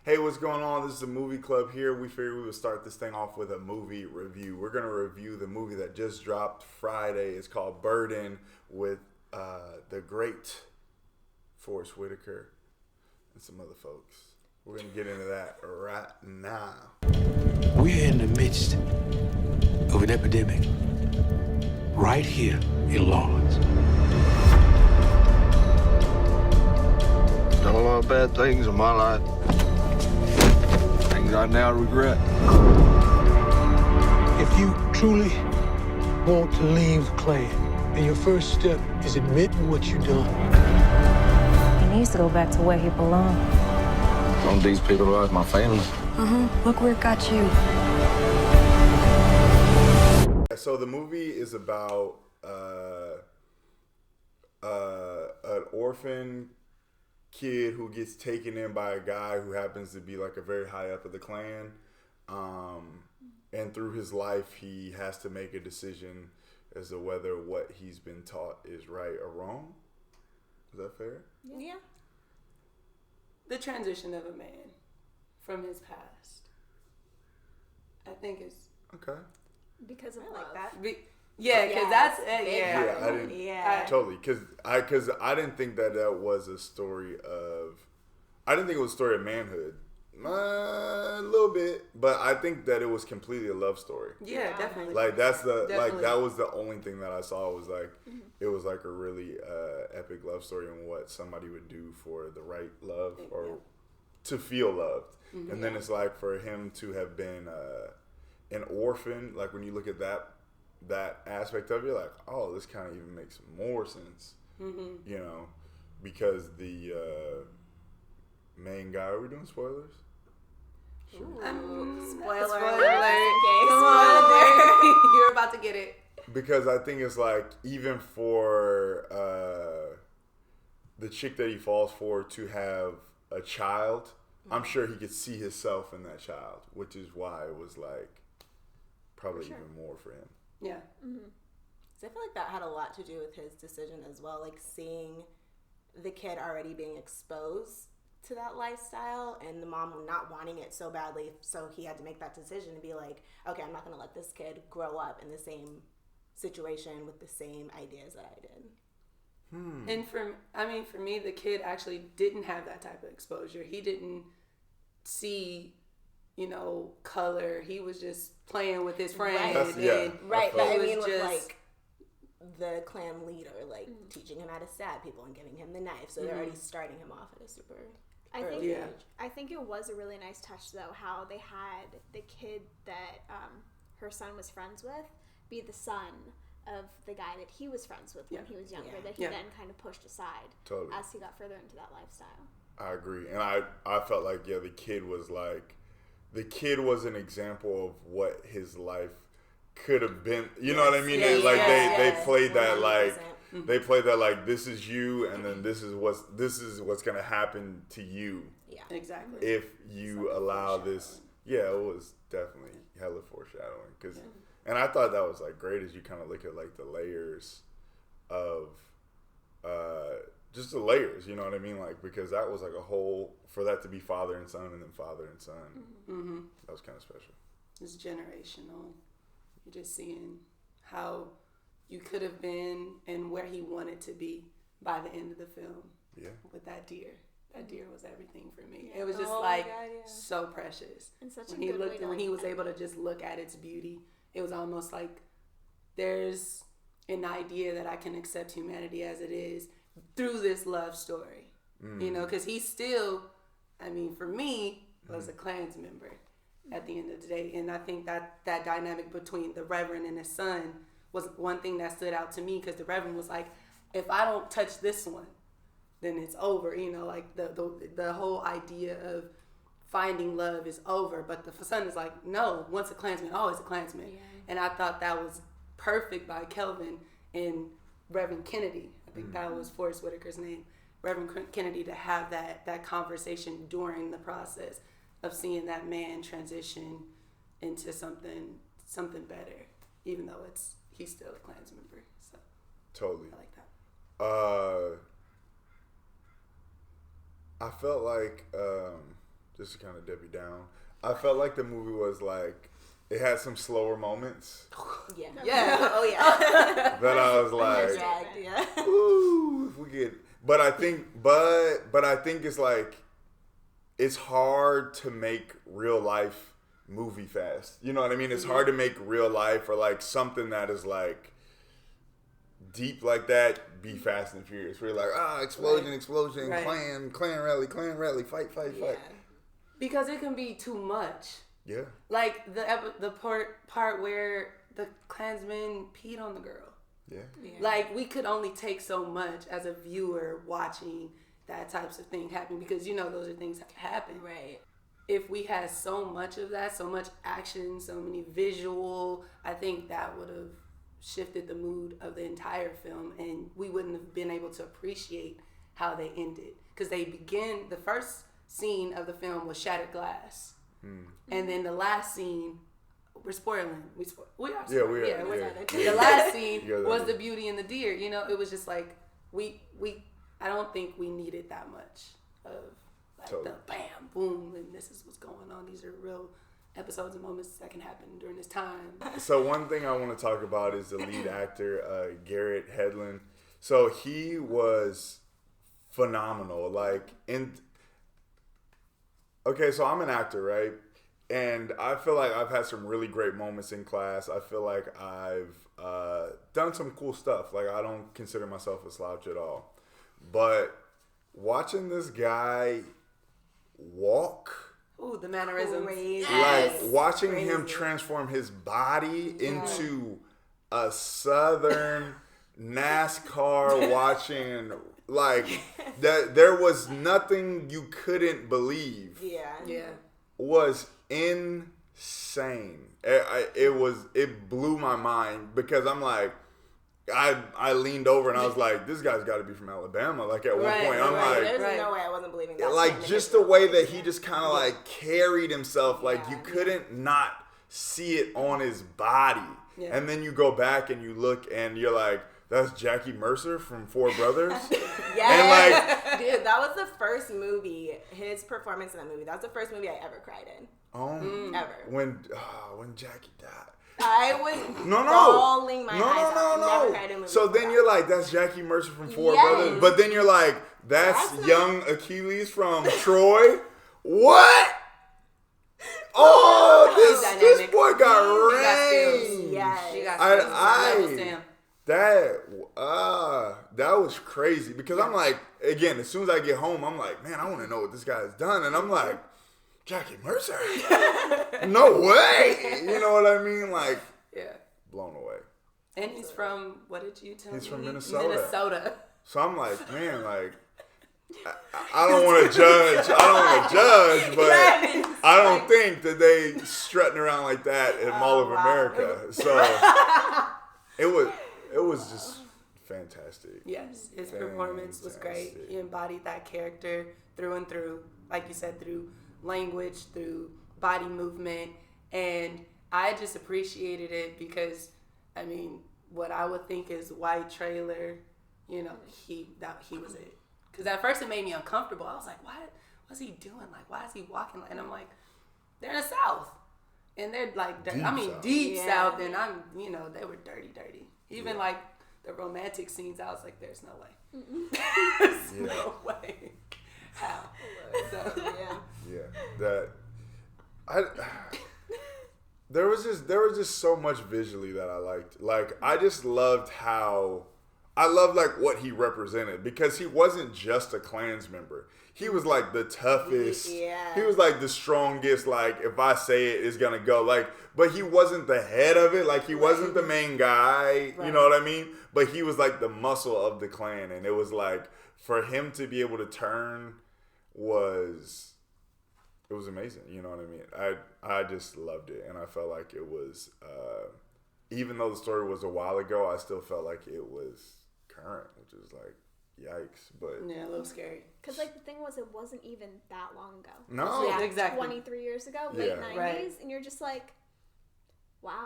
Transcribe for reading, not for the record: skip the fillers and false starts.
Hey, what's going on? This is a movie club here. We figured we would start this thing off with a movie review. We're going to review the movie that just dropped Friday. It's called Burden with the great Forrest Whitaker and some other folks. We're going to get into that right now. We're in the midst of an epidemic right here in Lawrence. Done a lot of bad things in my life. Things I now regret. If you truly want to leave the clan, then your first step is admitting what you've done. He needs to go back to where he belongs. Some of these people are my family. Look where it got you. So the movie is about an orphan kid who gets taken in by a guy who happens to be like a very high up of the clan, and through his life he has to make a decision as to whether what he's been taught is right or wrong. Is that fair? Yeah. The transition of a man from his past, I think, is okay. Because of I love. like that. Because that's Totally, because I didn't think that was a story of. I didn't think it was a story of manhood. A little bit, but I think that it was completely a love story. Yeah, definitely. Like that's the Definitely. like that was the only thing that I saw was like it was like a really epic love story and what somebody would do for the right love or to feel loved. And then it's like for him to have been an orphan, like when you look at that aspect of it, you're like, oh, this kind of even makes more sense. You know, because the main guy, are we doing spoilers? Spoiler alert. You're about to get it. Because I think it's like, even for the chick that he falls for to have a child, I'm sure he could see himself in that child, which is why it was like probably even more for him. Yeah. So I feel like that had a lot to do with his decision as well, like seeing the kid already being exposed to that lifestyle and the mom not wanting it so badly, so he had to make that decision to be like, okay, I'm not going to let this kid grow up in the same situation with the same ideas that I did. And for me, the kid actually didn't have that type of exposure. He didn't see, color. He was just playing with his friends. Right. But I mean, with just like the clan leader, like teaching him how to stab people and giving him the knife. So they're already starting him off at a super early age. I think it was a really nice touch, though, how they had the kid that her son was friends with be the son of the guy that he was friends with when he was younger, that he then kind of pushed aside as he got further into that lifestyle. I agree. And I felt like, the kid was an example of what his life could have been. You know what I mean? They played that 100%. They played that like, this is you, and then this is what's gonna happen to you. Yeah, exactly. If you allow this, it was definitely hella foreshadowing. And I thought that was like great as you kind of look at like the layers of, just the layers. You know what I mean? Like, because that was like a whole, for that to be father and son and then father and son. That was kind of special. It's generational. You're just seeing how you could have been and where he wanted to be by the end of the film. Yeah. With that deer. That deer was everything for me. It was just so precious. And such when he looked and when he was able to just look at its beauty, it was almost like there's an idea that I can accept humanity as it is through this love story. Because he still, for me, was a Klans member at the end of the day. And I think that dynamic between the Reverend and his son was one thing that stood out to me, because the Reverend was like, if I don't touch this one, then it's over. Like the whole idea of finding love is over. But the son is like, no, once a Klansman, always a Klansman. Yeah. And I thought that was perfect by Kelvin and Reverend Kennedy. I think that was Forrest Whitaker's name. Reverend Kennedy, to have that conversation during the process of seeing that man transition into something better, even though he's still a Klans member. So totally, I like that. I felt like just to kind of dip you down. I felt like the movie was like, it had some slower moments. Yeah. Yeah. Oh yeah. That I was like, Yeah. ooh, if we get. But I think it's like, it's hard to make real life movie fast. You know what I mean? It's hard to make real life or like something that is like deep like that be Fast and Furious. Where you're like, explosion, clan rally, fight. Because it can be too much. Yeah. Like the part where the Klansman peed on the girl. Yeah. Like, we could only take so much as a viewer watching that types of thing happen, because those are things that happen. Right. If we had so much of that, so much action, so many visual, I think that would have shifted the mood of the entire film, and we wouldn't have been able to appreciate how they ended. Because the first scene of the film was shattered glass. And then the last scene, we're spoiling. We are spoiling. Yeah, we are. Yeah. The last scene was the Beauty and the Deer. It was just like, I don't think we needed that much of like the bam, boom, and this is what's going on. These are real episodes and moments that can happen during this time. So one thing I want to talk about is the lead actor, Garrett Hedlund. So he was phenomenal. Okay, so I'm an actor, right? And I feel like I've had some really great moments in class. I feel like I've done some cool stuff. Like, I don't consider myself a slouch at all. But watching this guy walk... Ooh, the mannerisms. Like, watching him transform his body into a Southern NASCAR watching... Like, that there was nothing you couldn't believe. Yeah. Was insane. It blew my mind, because I'm like, I leaned over and I was like, this guy's got to be from Alabama. Like, at one point, I'm like, there's no way I wasn't believing that. like, just the way that he just kind of like carried himself, like you couldn't not see it on his body. Yeah. And then you go back and you look and you're like, that's Jackie Mercer from Four Brothers. And like, dude, that was the first movie. His performance in that movie. That was the first movie I ever cried in. Ever. When Jackie died. I was bawling my eyes out. Never cried in a movie. So then you're like, that's Jackie Mercer from Four Brothers. But then you're like, that's young Achilles from Troy. What? Oh, this boy got range. Yes. That was crazy, because I'm like, again, as soon as I get home, I'm like, man, I want to know what this guy's done. And I'm like, Jackie Mercer? No way. You know what I mean? Like, blown away. And he's from, what did you tell me? He's from Minnesota. Minnesota. So I'm like, man, like, I don't want to judge. But I don't think that they strutting around like that in Mall of America. So it was just fantastic. Yes, his performance was great. He embodied that character through and through, like you said, through language, through body movement, and I just appreciated it because, I mean, what I would think is white trailer, he was it. Because at first it made me uncomfortable. I was like, what's he doing? Like, why is he walking? And I'm like, they're in the South. And they're like, deep South. And they were dirty. Even like the romantic scenes, I was like, there's no way. There's no way. How? So, there was just so much visually that I liked. Like, I just loved like what he represented, because he wasn't just a Klans member. He was like the toughest. Yeah. He was like the strongest. Like, if I say it, it's gonna go. Like, but he wasn't the head of it. Like, he wasn't the main guy. Right. You know what I mean? But he was like the muscle of the Klan, and it was like, for him to be able to turn was amazing. You know what I mean? I just loved it, and I felt like it was, even though the story was a while ago, I still felt like it was current, which is like, yikes. But yeah, a little scary. Because like the thing was, it wasn't even that long ago. No, like exactly. 23 years ago, late 90s, and you're just like, wow.